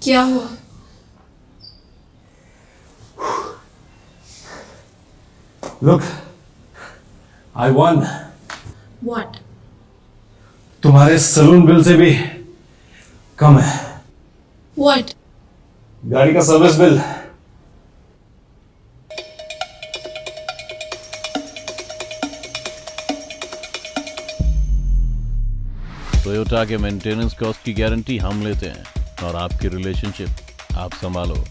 क्या हुआ? Look, I won. What? तुम्हारे सलून बिल से भी कम है। What? गाड़ी का सर्विस बिल। टोयोटा के मेंटेनेंस कॉस्ट की गारंटी हम लेते हैं और आपकी रिलेशनशिप आप संभालो।